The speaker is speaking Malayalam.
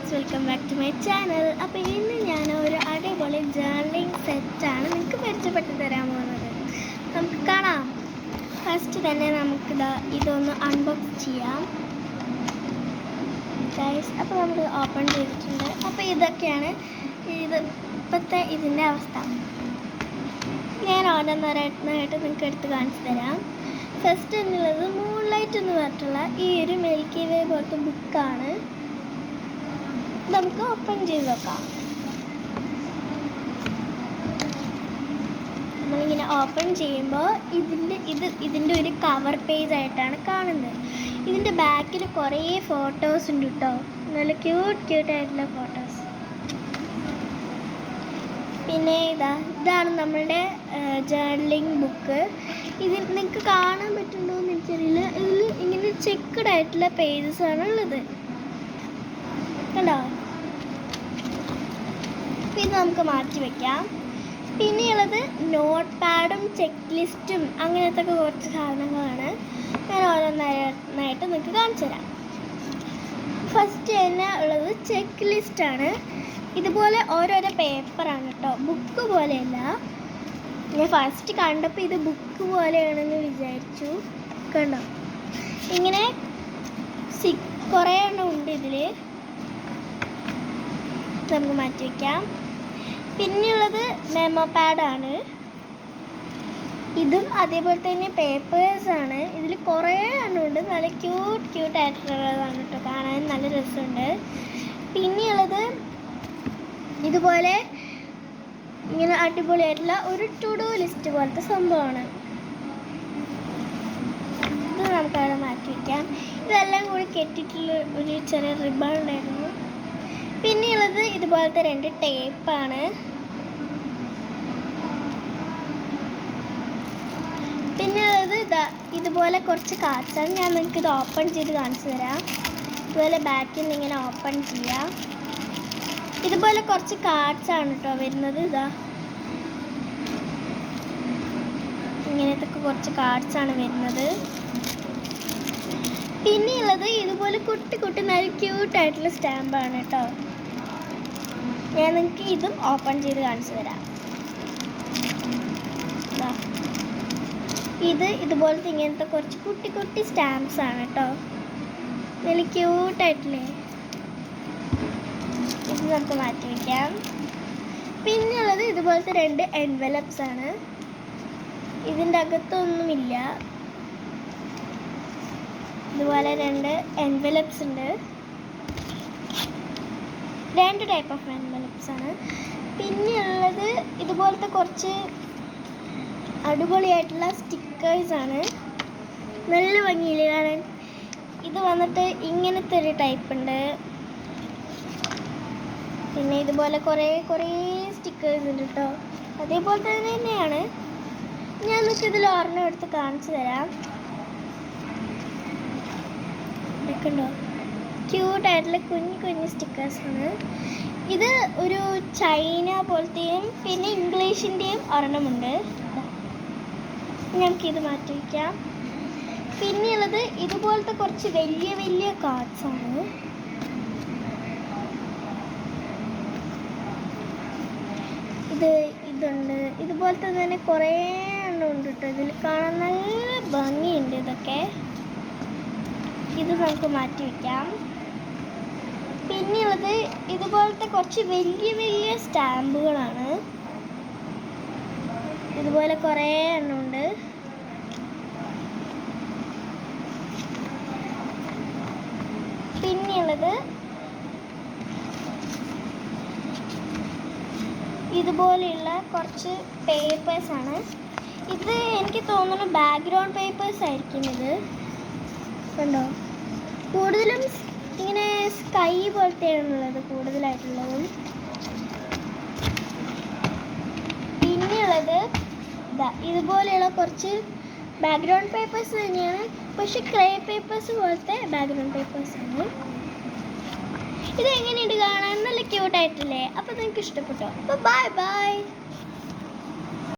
Friends, welcome back to my channel. അപ്പോൾ ഇന്ന് ഞാൻ ഒരു അടിപൊളി ജേർണലിംഗ് സെറ്റാണ് നിങ്ങൾക്ക് പരിചയപ്പെട്ട് തരാൻ പോകുന്നത്. നമുക്ക് കാണാം. ഫസ്റ്റ് തന്നെ നമുക്കിത് ഇതൊന്ന് അൺബോക്സ് ചെയ്യാം ഗൈസ്. അപ്പോൾ നമ്മൾ ഓപ്പൺ ചെയ്തിട്ടുണ്ട്. അപ്പോൾ ഇതൊക്കെയാണ് ഇപ്പോഴത്തെ ഇതിൻ്റെ അവസ്ഥ. ഞാൻ ഓരോന്നോരായിട്ട് നിങ്ങൾക്ക് എടുത്ത് കാണിച്ചു തരാം. ഫസ്റ്റ് എന്നുള്ളത് മൂൺലൈറ്റ് എന്ന് പറഞ്ഞിട്ടുള്ള ഈ ഒരു മിൽക്കി വേ പോലത്തെ ബുക്കാണ്. നമുക്ക് ഓപ്പൺ ചെയ്ത് നോക്കാം. നമ്മളിങ്ങനെ ഓപ്പൺ ചെയ്യുമ്പോൾ ഇതിൻ്റെ ഒരു കവർ പേജ് ആയിട്ടാണ് കാണുന്നത്. ഇതിൻ്റെ ബാക്കിൽ കുറേ ഫോട്ടോസ് ഉണ്ട് കേട്ടോ, നല്ല ക്യൂട്ടായിട്ടുള്ള ഫോട്ടോസ്. പിന്നെ ഇതാണ് നമ്മളുടെ ജേർണലിംഗ് ബുക്ക്. ഇതിൽ നിങ്ങൾക്ക് കാണാൻ പറ്റുന്നുണ്ടോ എന്ന് എനിക്കറിയില്ല. ഇതിൽ ഇങ്ങനെ ചെക്ക്ഡ് ആയിട്ടുള്ള പേജസ് ആണ് ഉള്ളത്, കണ്ടോ? പിന്നെ നമുക്ക് മാറ്റി വയ്ക്കാം. പിന്നെയുള്ളത് നോട്ട് പാഡും ചെക്ക് ലിസ്റ്റും അങ്ങനത്തെ കുറച്ച് സാധനങ്ങളാണ്. ഞാൻ ഓരോന്നായിട്ട് നിങ്ങൾക്ക് കാണിച്ചു തരാം. ഫസ്റ്റ് തന്നെ ഉള്ളത് ചെക്ക് ലിസ്റ്റാണ്. ഇതുപോലെ ഓരോരോ പേപ്പറാണ് കേട്ടോ, ബുക്ക് പോലെയല്ല. ഞാൻ ഫസ്റ്റ് കണ്ടപ്പോൾ ഇത് ബുക്ക് പോലെയാണെന്ന് വിചാരിച്ചു. കണ്ടോ, ഇങ്ങനെ കുറേ എണ്ണം ഉണ്ട് ഇതിൽ. നമുക്ക് മാറ്റി വയ്ക്കാം. പിന്നെയുള്ളത് മെമ്മോ പാഡാണ്. ഇതും അതേപോലെ തന്നെ പേപ്പേഴ്സാണ്. ഇതിൽ കുറേ എണ്ണം ഉണ്ട്, നല്ല ക്യൂട്ടായിട്ടുള്ളതാണ് കേട്ടോ, കാണാൻ നല്ല രസമുണ്ട്. പിന്നെയുള്ളത് ഇതുപോലെ ഇങ്ങനെ അടിപൊളിയായിട്ടുള്ള ഒരു ടു ഡു ലിസ്റ്റ് പോലത്തെ സംഭവമാണ്. ഇത് നമുക്കവിടെ മാറ്റി വയ്ക്കാം. ഇതെല്ലാം കൂടി കെട്ടിയിട്ടുള്ള ഒരു ചെറിയ റിബൺ ഉണ്ടായിരുന്നു. പിന്നെയുള്ളത് ഇതുപോലത്തെ 2 ടേപ്പാണ്. പിന്നെയുള്ളത് ഇതുപോലെ കുറച്ച് കാർഡ്സാണ്. ഞാൻ നിങ്ങൾക്ക് ഇത് ഓപ്പൺ ചെയ്ത് കാണിച്ചു തരാം. ഇതുപോലെ ബാക്കിൽ നിന്ന് ഇങ്ങനെ ഓപ്പൺ ചെയ്യാം. ഇതുപോലെ കുറച്ച് കാർഡ്സാണ് കേട്ടോ വരുന്നത്. ഇങ്ങനത്തെ കുറച്ച് കാർഡ്സാണ് വരുന്നത്. പിന്നെയുള്ളത് ഇതുപോലെ കുട്ടി നല്ല ക്യൂട്ടായിട്ടുള്ള സ്റ്റാമ്പാണ് കേട്ടോ. ഞാൻ നിങ്ങൾക്ക് ഇതും ഓപ്പൺ ചെയ്ത് കാണിച്ചു തരാം. ഇതുപോലത്തെ ഇങ്ങനത്തെ കുറച്ച് കുട്ടി സ്റ്റാമ്പ്സ് ആണ് കേട്ടോ, നല്ല ക്യൂട്ടായിട്ടില്ലേ. ഇത് നമുക്ക് മാറ്റി വയ്ക്കാം. പിന്നെയുള്ളത് ഇതുപോലത്തെ 2 എൻവലപ്സ് ആണ്. ഇതിൻ്റെ അകത്തൊന്നുമില്ല. ഇതുപോലെ 2 എൻവലപ്സ് ഉണ്ട്. 2 ടൈപ്പ് ഓഫ് എൻവലപ്സ് ആണ്. പിന്നെയുള്ളത് ഇതുപോലത്തെ കുറച്ച് അടിപൊളിയായിട്ടുള്ള സ്റ്റിക്കേഴ്സാണ്, നല്ല ഭംഗിയില്ല കാണാൻ. ഇത് വന്നിട്ട് ഇങ്ങനത്തെ ഒരു ടൈപ്പ് ഉണ്ട്. പിന്നെ ഇതുപോലെ കുറേ സ്റ്റിക്കേഴ്സ് ഉണ്ട് കേട്ടോ, അതേപോലെ തന്നെയാണ്. ഞാൻ നിങ്ങൾക്ക് ഇതിൽ ഒരെണ്ണം എടുത്ത് കാണിച്ചു തരാം. ഇതൊക്കെയുണ്ടോ, ക്യൂട്ടായിട്ടുള്ള കുഞ്ഞു സ്റ്റിക്കേഴ്സാണ്. ഇത് ഒരു ചൈന പോലത്തെയും പിന്നെ ഇംഗ്ലീഷിൻ്റെയും ഒരെണ്ണമുണ്ട്. നമുക്കിത് മാറ്റി വയ്ക്കാം. പിന്നെയുള്ളത് ഇതുപോലത്തെ കുറച്ച് വലിയ കാർഡ്സാണ്. ഇതുണ്ട്. ഇതുപോലത്തെ തന്നെ കുറേ എണ്ണം ഉണ്ട് കേട്ടോ. ഇതിൽ കാണാൻ നല്ല ഭംഗിയുണ്ട് ഇതൊക്കെ. ഇത് നമുക്ക് മാറ്റി വയ്ക്കാം. പിന്നെയുള്ളത് ഇതുപോലത്തെ കുറച്ച് വലിയ സ്റ്റാമ്പുകളാണ്. ഇതുപോലെ കുറേ എണ്ണം ഉണ്ട്. പിന്നെയുള്ളത് ഇതുപോലെയുള്ള കുറച്ച് പേപ്പേഴ്സാണ്. ഇത് എനിക്ക് തോന്നുന്നു ബാക്ക്ഗ്രൗണ്ട് പേപ്പേഴ്സ് ആയിരിക്കും. ഇത് കണ്ടോ, കൂടുതലും ഇങ്ങനെ സ്കൈ പോലത്തെയാണുള്ളത് കൂടുതലായിട്ടുള്ളതും. പിന്നെയുള്ളത് ഇതുപോലെയുള്ള കുറച്ച് ബാക്ക്ഗ്രൗണ്ട് പേപ്പേഴ്സ് തന്നെയാണ്, പക്ഷെ ക്രേ പേപ്പേഴ്സ് പോലത്തെ ബാക്ക്ഗ്രൗണ്ട് പേപ്പേഴ്സാണ്. ഇത് എങ്ങനെയുണ്ട് കാണാൻ? നല്ല ക്യൂട്ടായിട്ടില്ലേ? അപ്പോൾ നിങ്ങൾക്ക് ഇഷ്ടപ്പെട്ടോ? അപ്പോൾ ബൈ.